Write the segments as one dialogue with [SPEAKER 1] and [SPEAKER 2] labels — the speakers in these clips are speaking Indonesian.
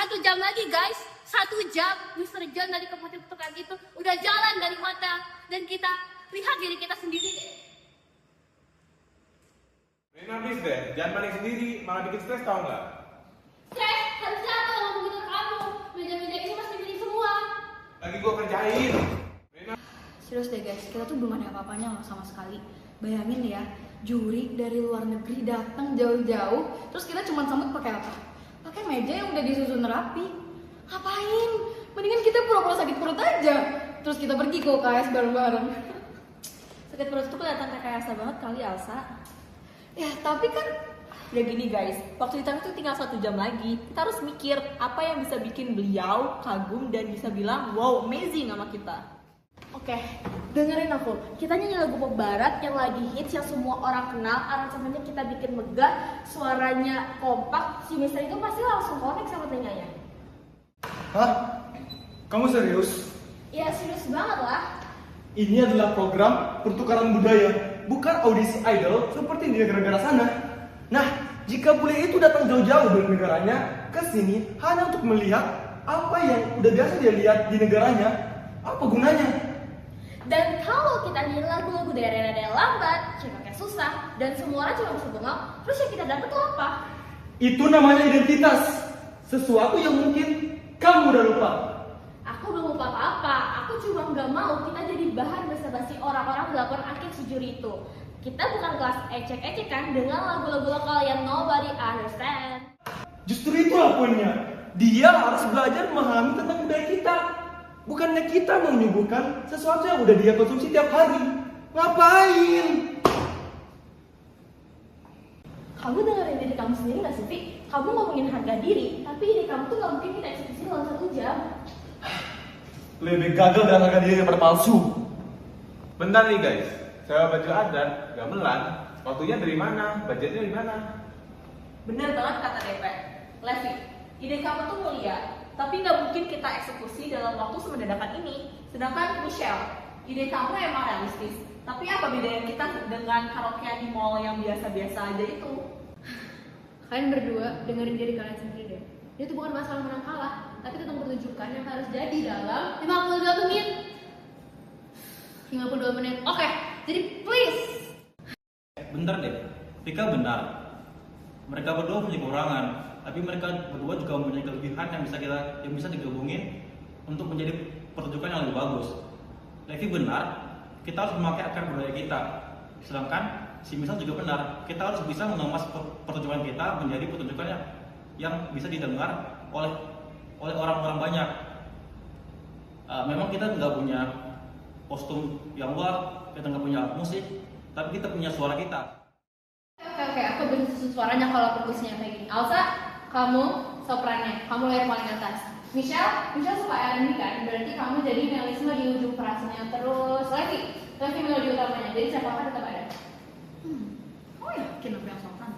[SPEAKER 1] 1 jam lagi guys, 1 jam Mr. John dari keputusan itu udah jalan dari mata dan kita lihat diri kita sendiri deh.
[SPEAKER 2] Rena please deh, jangan panik sendiri, malah bikin stres tau nggak?
[SPEAKER 1] Stres, harusnya aku yang ngomong gitu ke kamu. Meja-meja ini masih milik semua.
[SPEAKER 2] Lagi gua kerjain. Rena.
[SPEAKER 3] Serius deh guys, kita tuh belum ada apa-apanya sama sekali. Bayangin ya, juri dari luar negeri datang jauh-jauh, terus kita cuma sambut pakai apa? Pakai meja yang udah disusun rapi. Ngapain? Mendingan kita pura-pura sakit perut aja, terus kita pergi ke UKS bareng-bareng.
[SPEAKER 4] Sakit perut itu kelihatan rekayasa banget kali Elsa.
[SPEAKER 3] Ya tapi kan
[SPEAKER 4] Ya gini guys, waktu di itu tinggal 1 jam lagi. Kita harus mikir apa yang bisa bikin beliau kagum dan bisa bilang wow amazing sama kita.
[SPEAKER 5] Oke, dengerin aku. Kita nyanyi lagu pop barat yang lagi hits, yang semua orang kenal. Aransemennya kita bikin megah, suaranya kompak. Si Mister itu pasti langsung connect sama telinganya.
[SPEAKER 6] Hah? Kamu serius?
[SPEAKER 5] Ya serius banget lah.
[SPEAKER 6] Ini adalah program pertukaran budaya, bukan audisi idol seperti di negara-negara sana. Nah, jika bule itu datang jauh-jauh dari negaranya ke sini hanya untuk melihat apa yang udah biasa dia lihat di negaranya, apa gunanya?
[SPEAKER 5] Dan kalau kita nyanyi lagu-lagu daerah-daerah yang lambat, cekaknya susah, dan semua orang cuma bisa bengong, terus yang kita dapat tuh apa?
[SPEAKER 6] Itu namanya identitas. Sesuatu yang mungkin kamu udah lupa.
[SPEAKER 5] Aku belum lupa apa-apa, aku cuma nggak mau kita jadi bahan basa-basi orang-orang delapan akhir si juri itu. Kita bukan kelas ecek-ecek kan dengan lagu-lagu lokal yang nobody understand.
[SPEAKER 6] Justru itulah poinnya. Dia harus belajar memahami tentang budaya kita. Bukannya kita menyuguhkan sesuatu yang udah dia konsumsi tiap hari. Ngapain?
[SPEAKER 5] Kamu dengerin diri kamu sendiri gak sih, Vi? Kamu ngomongin harga diri, tapi ide kamu tuh gak mungkin kita eksekusi dalam 1 jam.
[SPEAKER 6] Lebih gagal dan harga diri daripada palsu.
[SPEAKER 2] Bentar nih guys, sewa baju adat, gamelan, waktunya dari mana, budgetnya dari mana?
[SPEAKER 4] Bener banget kata DP. Levi, ide kamu tuh mulia, tapi nggak mungkin kita eksekusi dalam waktu semendadakan ini. Sedangkan Michelle, ide kamu emang realistis, tapi apa bedanya kita dengan karaokean di mall yang biasa-biasa aja itu?
[SPEAKER 3] kalian berdua dengerin diri kalian sendiri deh. Itu bukan masalah menang kalah, tapi tentang pertunjukan yang harus jadi dalam
[SPEAKER 1] 52 menit.
[SPEAKER 3] 52 menit. Oke, jadi please.
[SPEAKER 7] Bentar deh, Vika benar. Mereka berdua punya kekurangan, tapi mereka berdua juga mempunyai kelebihan yang bisa digabungin untuk menjadi pertunjukan yang lebih bagus. Levi benar, kita harus memakai akar budaya kita. Sedangkan si Misal juga benar, kita harus bisa mengemas pertunjukan kita menjadi pertunjukan yang bisa didengar oleh orang-orang banyak. Memang kita nggak punya kostum yang luar, kita nggak punya musik, tapi kita punya suara kita.
[SPEAKER 3] Oke, aku beri susun suaranya kalau perkusnya kayak gini. Elsa, kamu soprannya, kamu layer paling atas. Michelle suka R&B kan, berarti kamu jadi melisme di ujung frasenya. Terus Levi melodi utamanya, jadi siapa tetap ada.
[SPEAKER 4] Oh yakin aku yang sopran?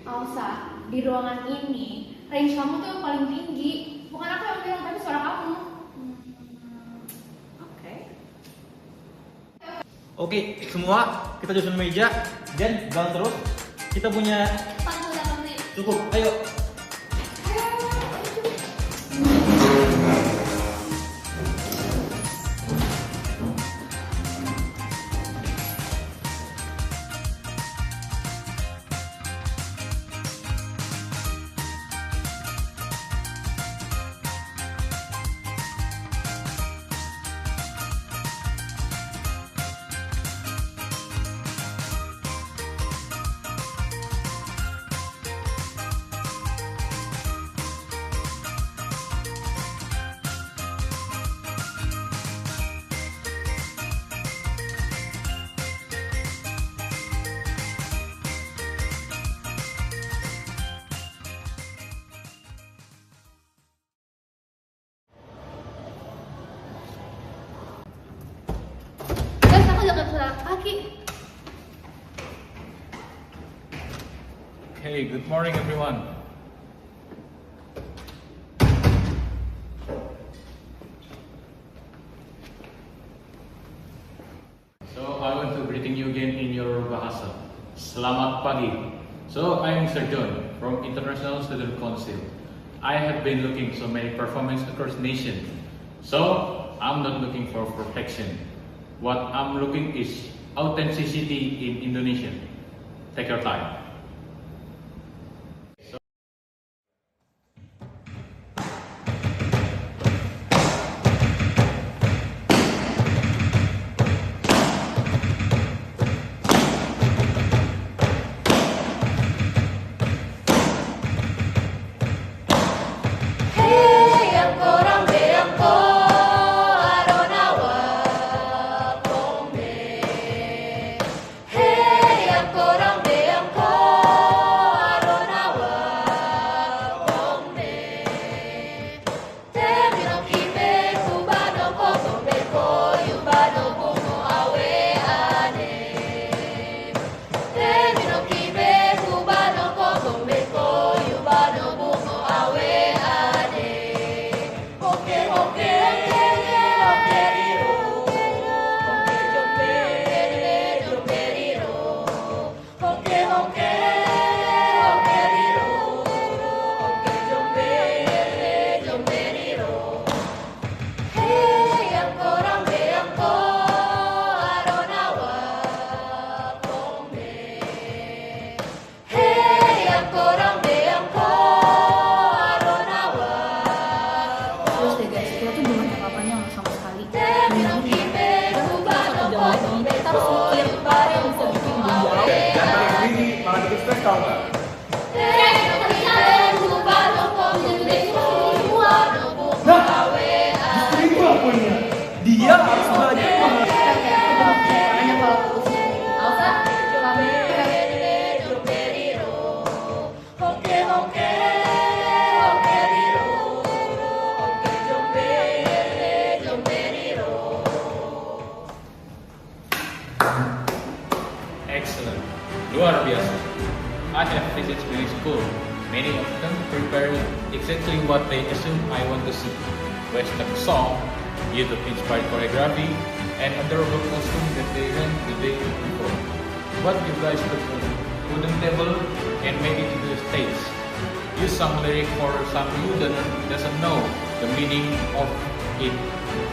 [SPEAKER 3] Elsa, di ruangan ini range kamu tuh yang paling tinggi. Bukan aku yang bilang, tapi suara kamu.
[SPEAKER 7] Oke, semua kita susun meja dan jalan terus. Kita punya
[SPEAKER 1] 48 menit.
[SPEAKER 7] cukup. Ayo.
[SPEAKER 1] Guys, aku udah jalan kaki.
[SPEAKER 8] Okay, good morning everyone. So I want to greeting you again in your bahasa. Selamat pagi. So I'm Sir John from International Student Council. I have been looking so many performance across nation. So I'm not looking for perfection. What I'm looking is authenticity in Indonesian. Take your time.
[SPEAKER 3] Terus deh guys, kita tuh belum ada apa-apanya loh sama sekali. Bayangin ya, kita tuh tinggal 1 jam lagi, kita harus mikir apa yang bisa bikin beliau.
[SPEAKER 2] Jangan paling sendiri, malah bikin stres tau nggak?
[SPEAKER 6] Nah, justru itu akunya. Dia harus belajar
[SPEAKER 3] Makanya kalau putusnya Alsa, kami
[SPEAKER 8] Excellent. Luar biasa. I have visited many schools. Many of them prepare exactly what they assume I want to see. Western song, YouTube-inspired choreography, and adorable costume that they ran the day before. But you guys took a wooden table and made it into a stage. Use some lyric for some who doesn't know the meaning of it.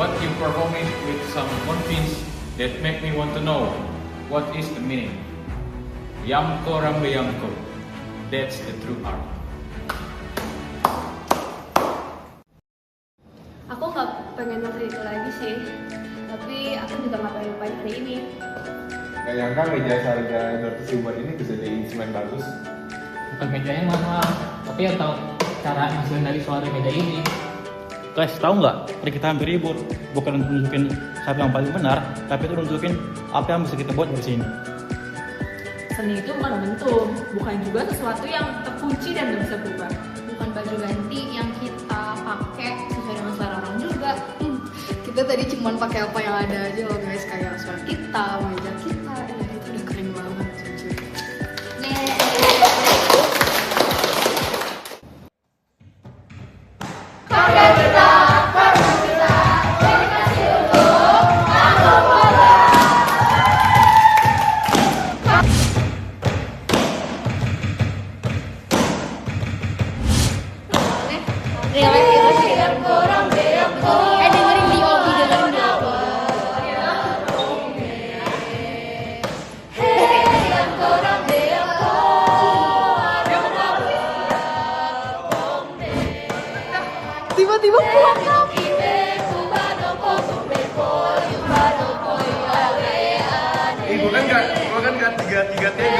[SPEAKER 8] But you perform it with some confidence that make me want to know what is the meaning. Yamko Rambe Yamko. That's the true art.
[SPEAKER 5] Aku nggak pengen nonton itu lagi sih, tapi aku juga nggak pengen lupain hari ini.
[SPEAKER 2] Gak nyangka meja seharga 200 ribuan ini bisa jadi instrumen bagus.
[SPEAKER 9] Bukan mejanya mahal, tapi yang tahu cara ngasihin dari suara meja ini.
[SPEAKER 7] Guys, tahu nggak? Tadi kita hampir ribut, bukan untuk nunjukin siapa yang paling benar, tapi itu nunjukin apa yang bisa kita buat dari sini.
[SPEAKER 4] Seni itu bukan momentum, bukan juga sesuatu yang terkunci dan gak bisa berubah.
[SPEAKER 3] bukan baju ganti yang kita pakai sesuai dengan selera orang juga. Kita tadi cuman pakai apa yang ada aja loh guys, kayak suara kita, meja kita, itu udah keren banget jujur. Dengerin di Obi, dengerin di Obi. Tiba-tiba pulang kamu.
[SPEAKER 2] Ibu kan gak tiga TB.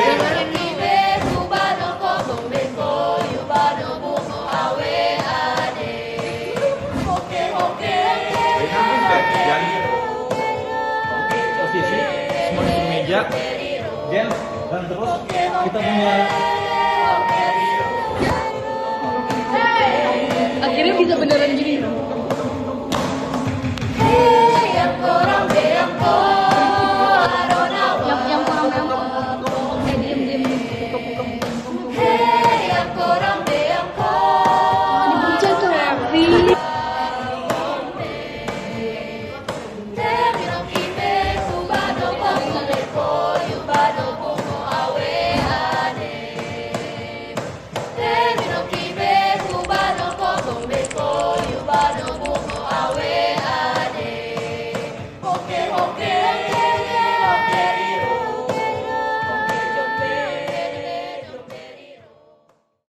[SPEAKER 7] Posisi semua di meja, Jen, dan terus kita punya
[SPEAKER 3] Akhirnya bisa beneran gini.